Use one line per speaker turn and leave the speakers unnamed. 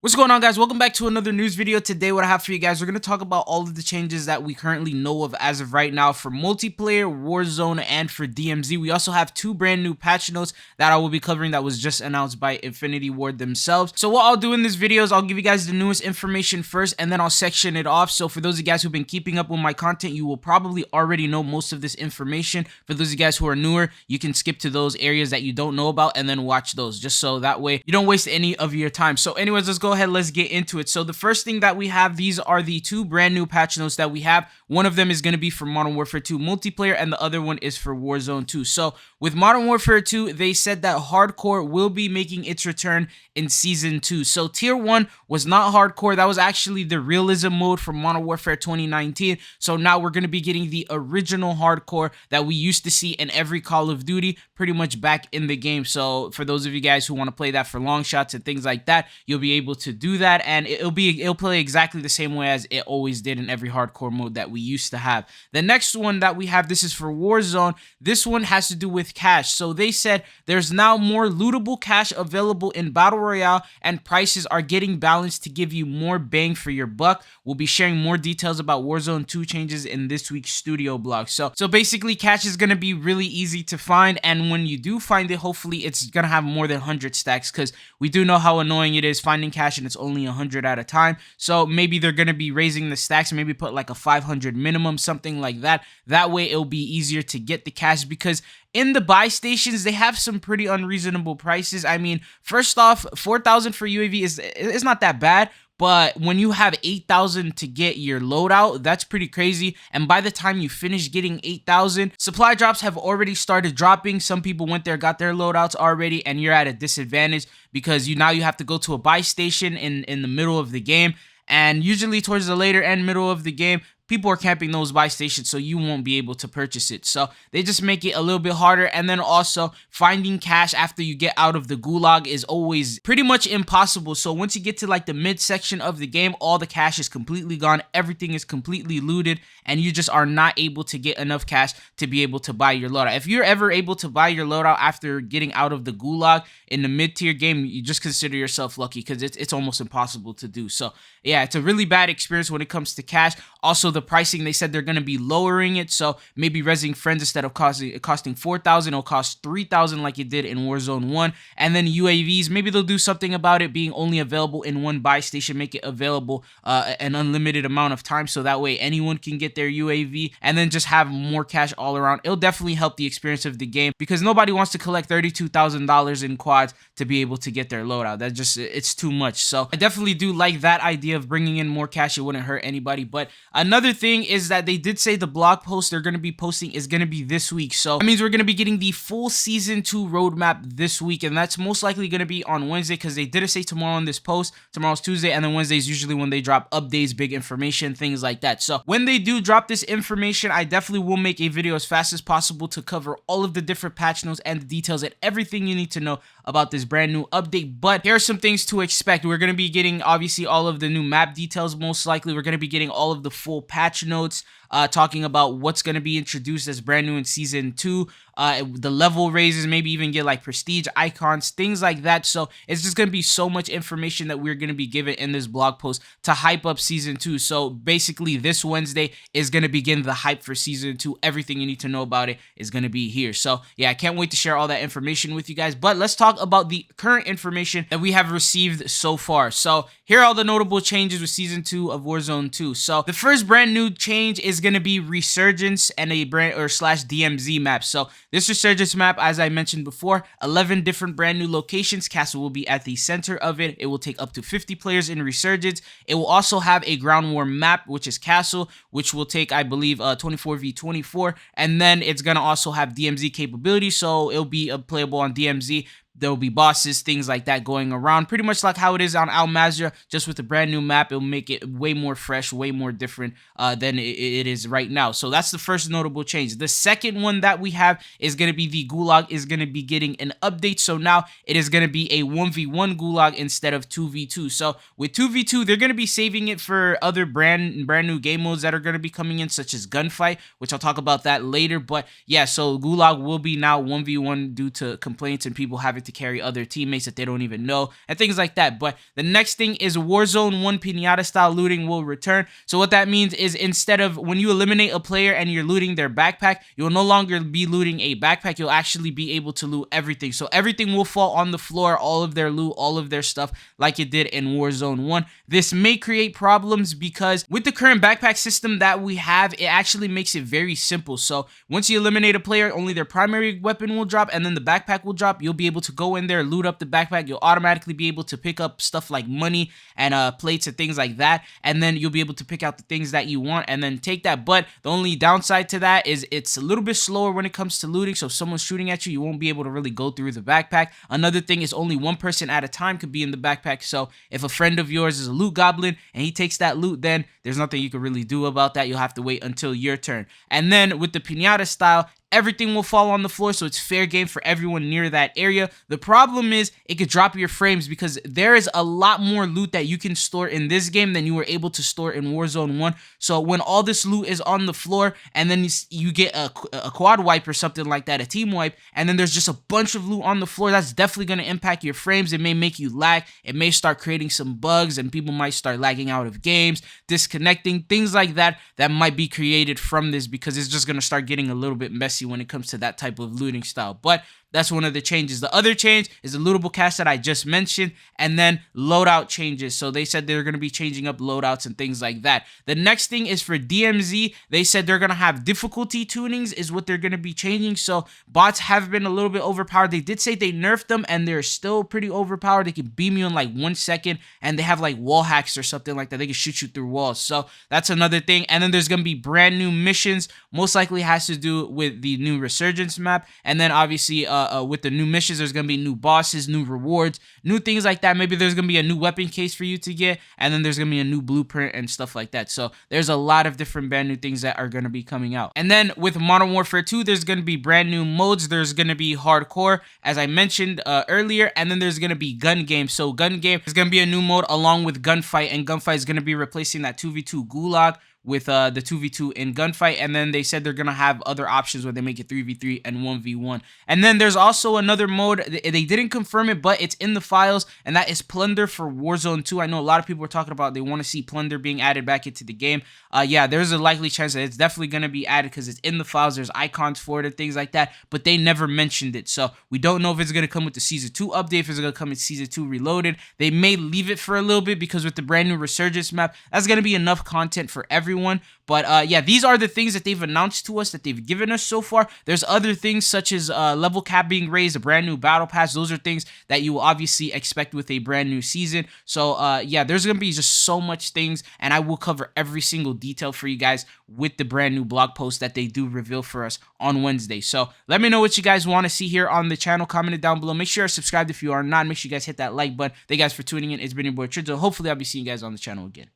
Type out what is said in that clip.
What's going on, guys? Welcome back to another news video. Today what I have for you guys, we're going to talk about all of the changes that we currently know of as of right now for multiplayer, Warzone, and for DMZ. We also have two brand new patch notes that I will be covering that was just announced by Infinity Ward themselves. So what I'll do in this video is I'll give you guys the newest information first, and then I'll section it off. So for those of you guys who've been keeping up with my content, you will probably already know most of this information. For those of you guys who are newer, you can skip to those areas that you don't know about and then watch those, just so that way you don't waste any of your time. So anyways, let's go ahead, let's get into it. So the first thing that we have, these are the two brand new patch notes that we have. One of them is going to be for Modern Warfare 2 multiplayer, and the other one is for Warzone 2. So with Modern Warfare 2, they said that hardcore will be making its return in season 2. So tier 1 was not hardcore. That was actually the realism mode from Modern Warfare 2019. So now we're going to be getting the original hardcore that we used to see in every Call of Duty pretty much back in the game. So for those of you guys who want to play that for long shots and things like that, you'll be able to do that, and it'll play exactly the same way as it always did in every hardcore mode that we used to have. The next one that we have, this is for Warzone. This one has to do with cash. So they said there's now more lootable cash available in Battle Royale, and prices are getting balanced to give you more bang for your buck. We'll be sharing more details about Warzone 2 changes in this week's studio blog. So basically, cash is going to be really easy to find, and when you do find it, hopefully it's going to have more than 100 stacks, because we do know how annoying it is finding cash and it's only 100 at a time. So maybe they're going to be raising the stacks, maybe put like a 500 minimum, something like that. That way it'll be easier to get the cash, because in the buy stations, they have some pretty unreasonable prices. I mean, first off, 4,000 for UAV is not that bad. But when you have 8,000 to get your loadout, that's pretty crazy. And by the time you finish getting 8,000, supply drops have already started dropping. Some people went there, got their loadouts already, and you're at a disadvantage because now you have to go to a buy station in the middle of the game. And usually towards the later end, middle of the game, people are camping those buy stations, so you won't be able to purchase it. So they just make it a little bit harder. And then also finding cash after you get out of the gulag is always pretty much impossible. So once you get to like the midsection of the game, all the cash is completely gone. Everything is completely looted, and you just are not able to get enough cash to be able to buy your loadout. If you're ever able to buy your loadout after getting out of the gulag in the mid-tier game, you just consider yourself lucky, because it's almost impossible to do. So yeah, it's a really bad experience when it comes to cash. Also, the pricing, they said they're going to be lowering it. So maybe Resing Friends, instead of costing 4,000, it'll cost 3,000 like it did in Warzone 1. And then UAVs, maybe they'll do something about it being only available in one buy station, make it available an unlimited amount of time, so that way anyone can get their UAV, and then just have more cash all around. It'll definitely help the experience of the game, because nobody wants to collect $32,000 in quads to be able to get their loadout. That just, it's too much. So I definitely do like that idea of bringing in more cash. It wouldn't hurt anybody. But another thing is that they did say the blog post they're going to be posting is going to be this week. So that means we're going to be getting the full season 2 roadmap this week, and that's most likely going to be on Wednesday, because they didn't say tomorrow in this post. Tomorrow's Tuesday, and then Wednesday is usually when they drop updates, big information, things like that. So when they do drop this information, I definitely will make a video as fast as possible to cover all of the different patch notes and the details and everything you need to know about this brand new update. But here are some things to expect. We're going to be getting obviously all of the new map details. Most likely we're going to be getting all of the full patch notes, talking about what's going to be introduced as brand new in season 2, the level raises, maybe even get like prestige icons, things like that. So it's just going to be so much information that we're going to be given in this blog post to hype up season 2. So basically this Wednesday is going to begin the hype for season 2. Everything you need to know about it is going to be here. So yeah, I can't wait to share all that information with you guys. But let's talk about the current information that we have received so far. So here are all the notable changes with season 2 of Warzone 2. So the first brand new change is going to be Resurgence and a brand or slash DMZ map. So this Resurgence map, as I mentioned before, 11 different brand new locations. Castle will be at the center of it. It will take up to 50 players in Resurgence. It will also have a ground war map, which is Castle, which will take, I believe, 24v24. And then it's going to also have DMZ capability, so it'll be playable on DMZ. There will be bosses, things like that going around, pretty much like how it is on Al Mazrah, just with a brand new map. It'll make it way more fresh, way more different than it is right now. So that's the first notable change. The second one that we have is going to be the Gulag is going to be getting an update. So now it is going to be a 1v1 Gulag instead of 2v2. So with 2v2, they're going to be saving it for other brand new game modes that are going to be coming in, such as Gunfight, which I'll talk about that later. But yeah, so Gulag will be now 1v1 due to complaints and people having to carry other teammates that they don't even know, and things like that. But the next thing is Warzone 1 pinata style looting will return. So what that means is instead of when you eliminate a player and you're looting their backpack, you'll no longer be looting a backpack. You'll actually be able to loot everything. So everything will fall on the floor, all of their loot, all of their stuff, like it did in Warzone 1. This may create problems because with the current backpack system that we have, it actually makes it very simple. So once you eliminate a player, only their primary weapon will drop and then the backpack will drop. You'll be able to go in there, loot up the backpack. You'll automatically be able to pick up stuff like money and plates and things like that, and then you'll be able to pick out the things that you want and then take that. But the only downside to that is it's a little bit slower when it comes to looting. So if someone's shooting at you, you won't be able to really go through the backpack. Another thing is only one person at a time could be in the backpack. So if a friend of yours is a loot goblin and he takes that loot, then there's nothing you can really do about that. You'll have to wait until your turn. And then with the pinata style, everything will fall on the floor, so it's fair game for everyone near that area. The problem is it could drop your frames because there is a lot more loot that you can store in this game than you were able to store in Warzone 1. So when all this loot is on the floor and then you get a quad wipe or something like that, a team wipe, and then there's just a bunch of loot on the floor, that's definitely going to impact your frames. It may make you lag. It may start creating some bugs and people might start lagging out of games, disconnecting, things like that might be created from this because it's just going to start getting a little bit messy when it comes to that type of looting style. But that's one of the changes. The other change is the lootable cache that I just mentioned, and then loadout changes. So they said they're going to be changing up loadouts and things like that. The next thing is for DMZ. They said they're going to have difficulty tunings is what they're going to be changing. So bots have been a little bit overpowered. They did say they nerfed them and they're still pretty overpowered. They can beam you in like 1 second, and they have like wall hacks or something like that. They can shoot you through walls. So that's another thing. And then there's going to be brand new missions. Most likely has to do with the new Resurgence map. And then obviously with the new missions, there's going to be new bosses, new rewards, new things like that. Maybe there's going to be a new weapon case for you to get, and then there's going to be a new blueprint and stuff like that. So there's a lot of different brand new things that are going to be coming out. And then with Modern Warfare 2, there's going to be brand new modes. There's going to be hardcore, as I mentioned earlier, and then there's going to be gun game. So gun game is going to be a new mode along with gunfight, and gunfight is going to be replacing that 2v2 gulag with the 2v2 in gunfight. And then they said they're going to have other options where they make it 3v3 and 1v1. And then there's also another mode. They didn't confirm it, but it's in the files, and that is Plunder for Warzone 2. I know a lot of people are talking about they want to see Plunder being added back into the game. Yeah, there's a likely chance that it's definitely going to be added because it's in the files. There's icons for it and things like that, but they never mentioned it. So we don't know if it's going to come with the Season 2 update, if it's going to come in Season 2 Reloaded. They may leave it for a little bit because with the brand new Resurgence map, that's going to be enough content for everyone. But yeah, these are the things that they've announced to us, that they've given us so far. There's other things such as level cap being raised, a brand new battle pass. Those are things that you will obviously expect with a brand new season. So yeah, there's going to be just so much things, and I will cover every single detail for you guys with the brand new blog post that they do reveal for us on Wednesday. So let me know what you guys want to see here on the channel. Comment it down below. Make sure you're subscribed if you are not. Make sure you guys hit that like button. Thank you guys for tuning in. It's been your boy Tridzo. Hopefully I'll be seeing you guys on the channel again.